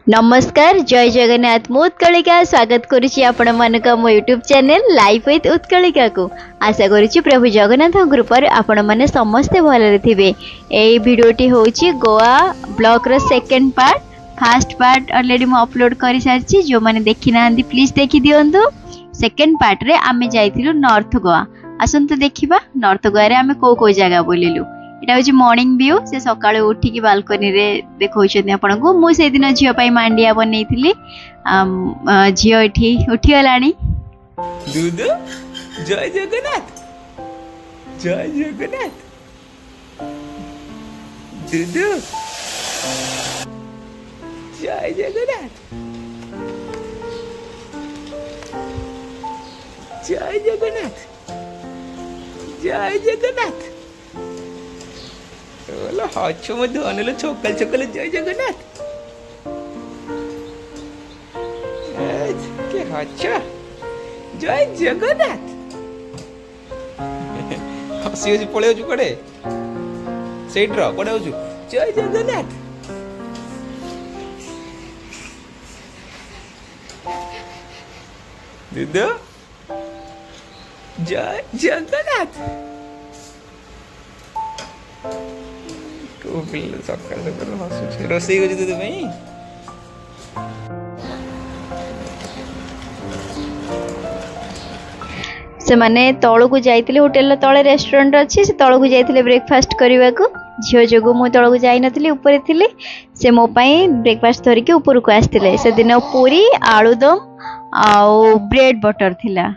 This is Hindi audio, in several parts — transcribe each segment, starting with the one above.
नमस्कार जय जगन्नाथ मु उत्कलिका स्वागत करुच्ची आपण मानक मो YouTube channel life with Utkalika को आशा करुच्ची प्रभु जगन्नाथ कृपा आपण माने समस्ते भलरे थिबे। एई भिडियोटी होउची गोवा ब्लॉग रो second part. First part already मु अपलोड करि सारची, जो माने देखि नांदी प्लीज देखि दियंतु। सेकंड पार्ट रे आमे जाइथिलु नॉर्थ गोवा। आसंतु देखिबा नॉर्थ गोवा रे आमे को जगह बोलिलु। एटा होची मॉर्निंग व्यू। से सकाळे उठी की बालकनी रे देखौछथि आपण को। मु से दिन झियो पई मांडिया बनेइथिली। झियो एठी उठी गलानी। दूधू जय जगन्नाथ, जय जगन्नाथ। दूधू जय जगन्नाथ, जय जगन्नाथ, जय जगन्नाथ। बोला हाचो मध्ये अनेलो छोकल छोकल जय जगन्नाथ। के हाचा जय जगन्नाथ। हसी हसी पळे होजु कड़े सेट रो कड़े होजु जय जगन्नाथ। दीदी जय जगन्नाथ। को पिल्ले सकाळ सकाळ हसु रोसई गजि दे भाई। से माने तळु को जाइतिले होटल तळे रेस्टोरेंट अछि। से तळु को जाइतिले ब्रेकफास्ट करबा को। झियो जगो मो तळु को जाई नथिले, ऊपर थिले। से मो पई ब्रेकफास्ट धरि के ऊपर को आस्तिले। से दिन पूरी आलूदम आ ब्रेड बटर थिला।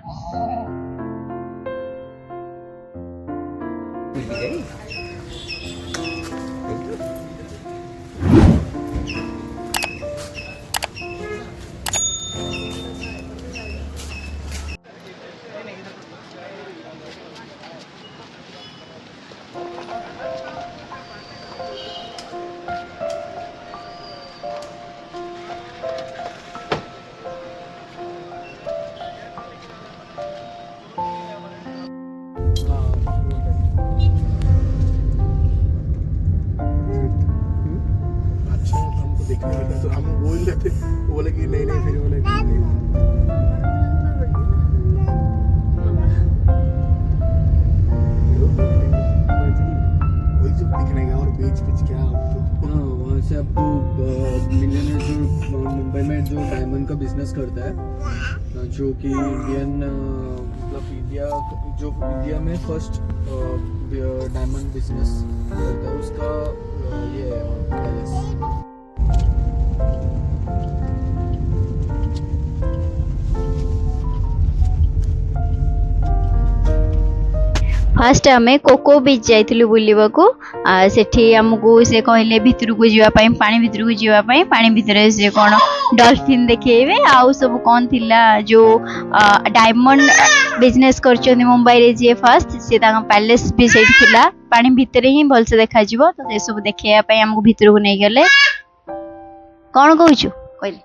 तो हम बोल रहे थे, वो बोले कि नहीं नहीं, फिर बोले कि नहीं। वही सब दिखने का। और बीच बीच क्या आपको? हाँ, वहाँ से आपको मिलियनर जो मुंबई में जो डायमंड का बिजनेस करता है, जो कि इंडियन मतलब इंडिया में फर्स्ट डायमंड बिजनेस करता है, उसका ये पैलेस। फर्स्ट आमे कोको बीच जाइतिलु बुलिबा को। सेठी हमकु से कहले भितर को जीवा पई, पानी भितर को जीवा पई। पानी भितर से कोन डॉल्फिन देखेबे आउ सब कोन थिला जो डायमंड बिजनेस करचोनी मुंबई रे जे फर्स्ट से ता पैलेस भी सेठी थिला। पानी भितर ही भल से देखा जीवो। तो से सब देखेया पई हमकु भितर को नै गेले। कोन कहूछु कहले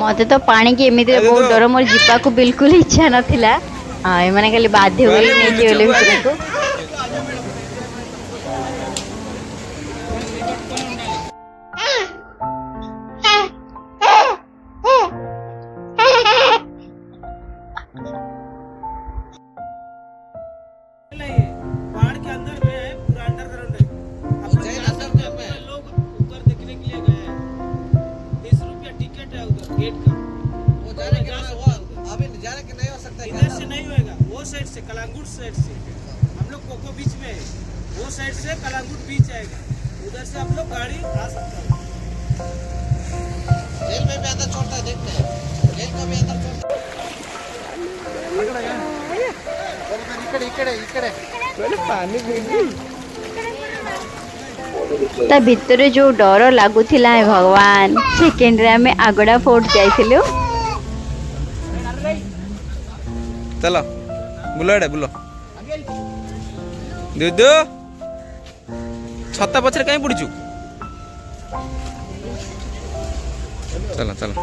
मते तो पानी की एमिति बहुत डर। मोर जीवा को बिल्कुल इच्छा नथिला। ए माने खाली बाध्य होई नै के ओले भितर को। से कलांगुट साइड से हम लोग कोको बीच में है, वो साइड से कलांगुट बीच आएगा। उधर से हम लोग गाड़ी आ सकते हैं। जेल में भी अंदर छोड़ता है, देखते हैं जेल को भी अंदर छोड़ता है। ता भितर जो डर लागुथिला है भगवान। सेकेंड रे हमें आगड़ा फोर्ट जाइथिलु। चलो बुलो एडे बुलो। दूधू छत्ता पछरे कहीं पड़चु। चलो चलो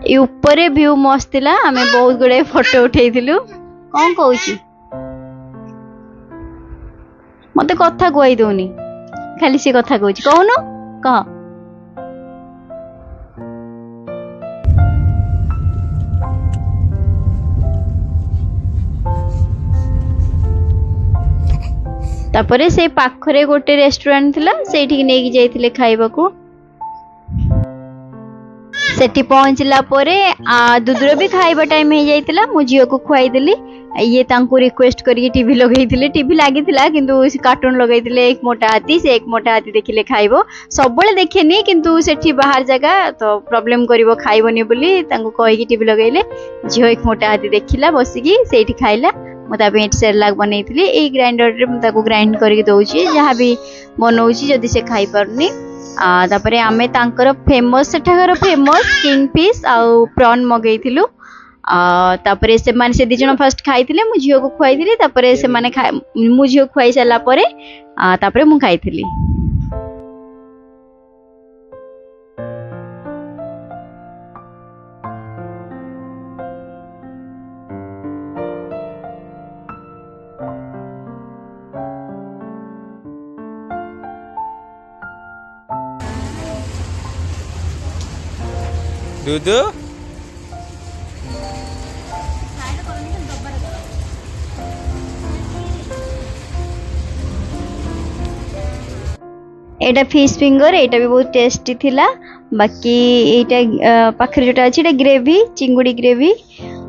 ଏ ଉପରେ ଭ୍ୟୁ ମସ୍ତ ଥିଲା ଆମେ ବହୁତ ଗୁଡାଏ ଫଟୋ ଉଠେଇଥିଲୁ କଣ କହୁଛୁ ମତେ କଥା କୁହାଇ ଦଉନି ଖାଲି ସେ କଥା କହୁଛି କହୁନୁ କହ ତାପରେ ସେ ପାଖରେ ଗୋଟେ ରେଷ୍ଟୁରାଣ୍ଟ ଥିଲା ସେଇଠିକି ନେଇକି ଯାଇଥିଲେ ଖାଇବାକୁ ସେଠି ପହଞ୍ଚିଲା ପରେ ଦୁଦୁର ବି ଖାଇବା ଟାଇମ ହେଇଯାଇଥିଲା ମୁଁ ଝିଅକୁ ଖୁଆଇଦେଲି ଇଏ ତାଙ୍କୁ ରିକ୍ୱେଷ୍ଟ କରିକି ଟିଭି ଲଗେଇଥିଲେ ଟିଭି ଲାଗିଥିଲା କିନ୍ତୁ କାର୍ଟୁନ ଲଗେଇଥିଲେ ଏକ ମୋଟା ହାତୀ ସେ ଏକ ମୋଟା ହାତୀ ଦେଖିଲେ ଖାଇବ ସବୁବେଳେ ଦେଖେନି କିନ୍ତୁ ସେଠି ବାହାର ଜାଗା ତ ପ୍ରୋବ୍ଲେମ କରିବ ଖାଇବନି ବୋଲି ତାଙ୍କୁ କହିକି ଟିଭି ଲଗେଇଲେ ଝିଅ ଏକ ମୋଟା ହାତୀ ଦେଖିଲା ବସିକି ସେଇଠି ଖାଇଲା ମୁଁ ତା ପାଇଁ ଏଠି ସେରେଲାକ୍ ବନେଇଥିଲି ଏଇ ଗ୍ରାଇଣ୍ଡରରେ ମୁଁ ତାକୁ ଗ୍ରାଇଣ୍ଡ କରିକି ଦଉଛି ଯାହା ବି ବନଉଛି ଯଦି ସେ ଖାଇପାରୁନି ତାପରେ ଆମେ ତାଙ୍କର ଫେମସ୍ ସେଠାକାର ଫେମସ୍ କିଙ୍ଗ ଫିସ୍ ଆଉ ପ୍ରନ୍ ମଗେଇଥିଲୁ ତାପରେ ସେମାନେ ସେ ଦି ଜଣ ଫାଷ୍ଟ ଖାଇଥିଲେ ମୁଁ ଝିଅକୁ ଖୁଆଇଥିଲି ତାପରେ ସେମାନେ ମୁଁ ଝିଅକୁ ଖୁଆଇ ସାରିଲା ପରେ ତାପରେ ମୁଁ ଖାଇଥିଲି ଦୁଦୁ एटा फिश फिंगर एटा भी बहुत टेस्टी थिला बाकी एटा पाखरे जोटा अछि एटा ग्रेवी चिंगुड़ी ग्रेवी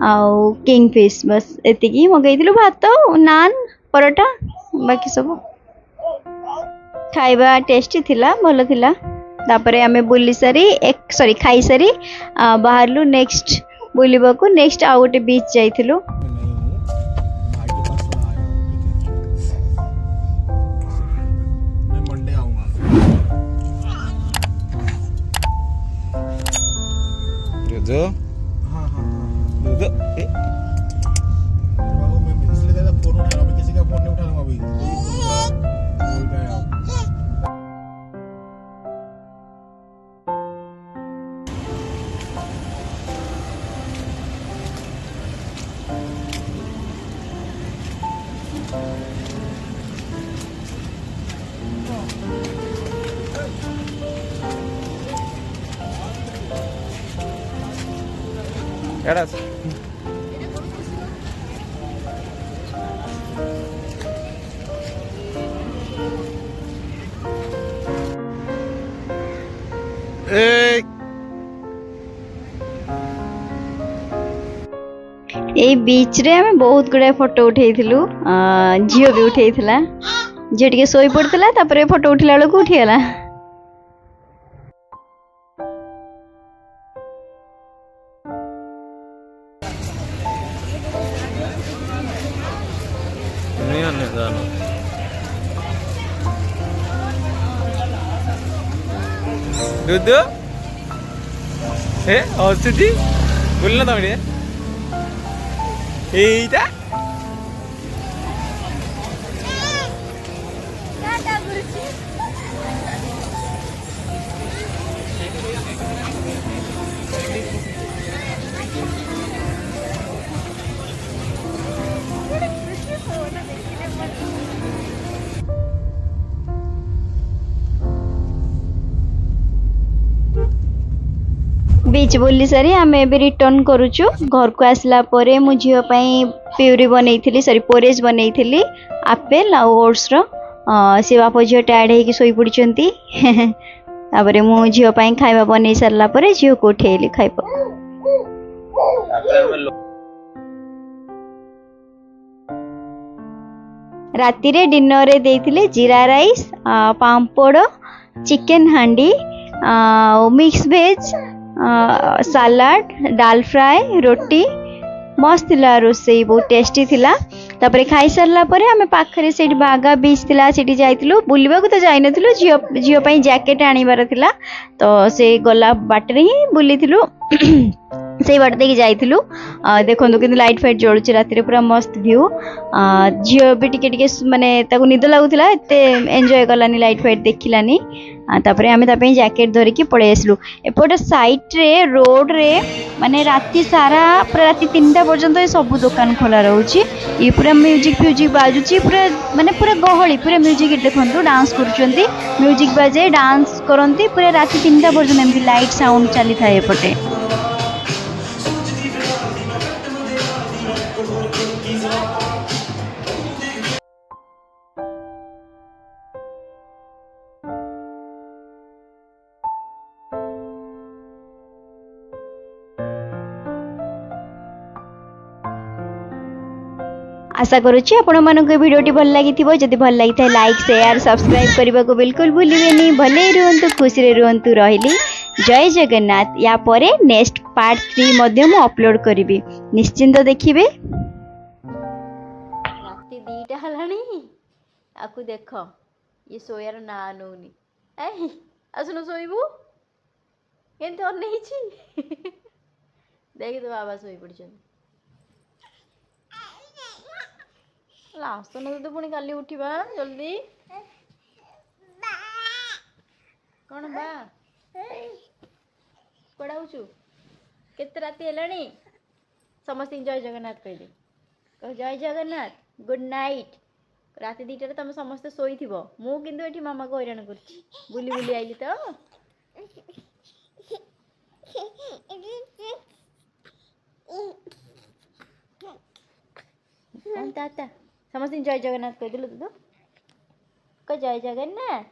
आउ किंग फिश बस एतिकी मगैथिलु भात नान परोटा बाकी सब खाइबा टेस्टी थिला भलो थिला तापरे आमे बुली सारी खाई सारी बाहरलु नेक्स्ट बुलिबा को नेक्स्ट आ गोटे बीच जाइथिलु दुदु हाँ हाँ हाँ दुदु बाबू मैं इसलिए कहता फोन उठा रहा हूँ किसी का फोन नहीं उठा रहा हूँ अभी बोल गया एड़ा ए बीच रे हमें बहुत गुडा फोटो उठेइथिलु झियो भी उठेइथिला झियो टिके सोई पड़तला तापरे फोटो उठिला बेलको उठियाला नहीं आने जानो ଦୁଦୁ ହେ ହସୁଛି ବୁଲିଲ ତମେ ଟିକେ ଏଇଟା बीच बुली सारी आम ए रिटर्न करुचु घर को आसला परे मु झील प्यूरी बनई सॉरी पोरेज बनई आपेल आ ओट्स से बाप झील टायर्ड होगी शोई पड़ती तापर मु झील खाଇବା बनई सारा पर झील को उठेली खाइब राति रे डिनर रे देइथिले जीरा राइस पांपड़ चिकन हांडी मिक्स वेज सलाड डाल फ्राए रोटी मस्त थिला रोसई बहुत टेस्टी थिला तापर खाई सारला परे आमे पाखरे सेठी बागा बीच थिला सेठी जाइथिलु बुलिबा को तो जाई नथिलु जियो पई जैकेट आनिबार थिला तो से गला बाटरे ही बुलिथिलु से बाट देखी जाइथिलु देखो कि लाइट फाइट जलुची राति पूरा मस्त व्यू झील भी टिके माने ताको निद लागुला एते एंजॉय कलानी लाइट फाइट देखिलानी तापर आमे तापई जैकेट धरिकी पळे आसलु एपट साइड रे रोड रे माने राति सारा पूरा राति 3टा पर्यंत सब दुकान खोला रहउची ये पूरा म्यूजिक फ्यूजिक बाजुची पूरा माने पूरा गहली पूरा म्यूजिक देखंतु डांस करूचंती म्यूजिक बाजे डांस करंती पूरा राति 3टा पर्यंत एमती लाइट साउंड चली थाए एपटे आशा करुच्ची आपण मानक वीडियोटी भल लगी जदि भल लगी था लाइक शेयर सब्सक्राइब करने को बिल्कुल भूलिबेनी भले रुहंतु खुशी रे रुहंतु रहिली जय जगन्नाथ या परे नेक्स्ट पार्ट 3 मध्य मु अपलोड करिवि निश्चिंत देखिबे राति 2टा हलानी आकु देख ये सोयार ना नौनी ए आसुनो सोइबू केनते अनैछि देख तो बाबा सोई पड़छन आसन तो पुणी काली उठा जल्दी कौन बा कड़ा केते राति है समस्त जय जगन्नाथ कह कह जय जगन्नाथ गुड नाइट राति 2टार तुम समस्ते शोई मु किंतु एठी मामा को हैरान कर बुली बुली आइली तो कौन ताता समस्त जय जगन्नाथ कह दिलु तू कह जय जगन्नाथ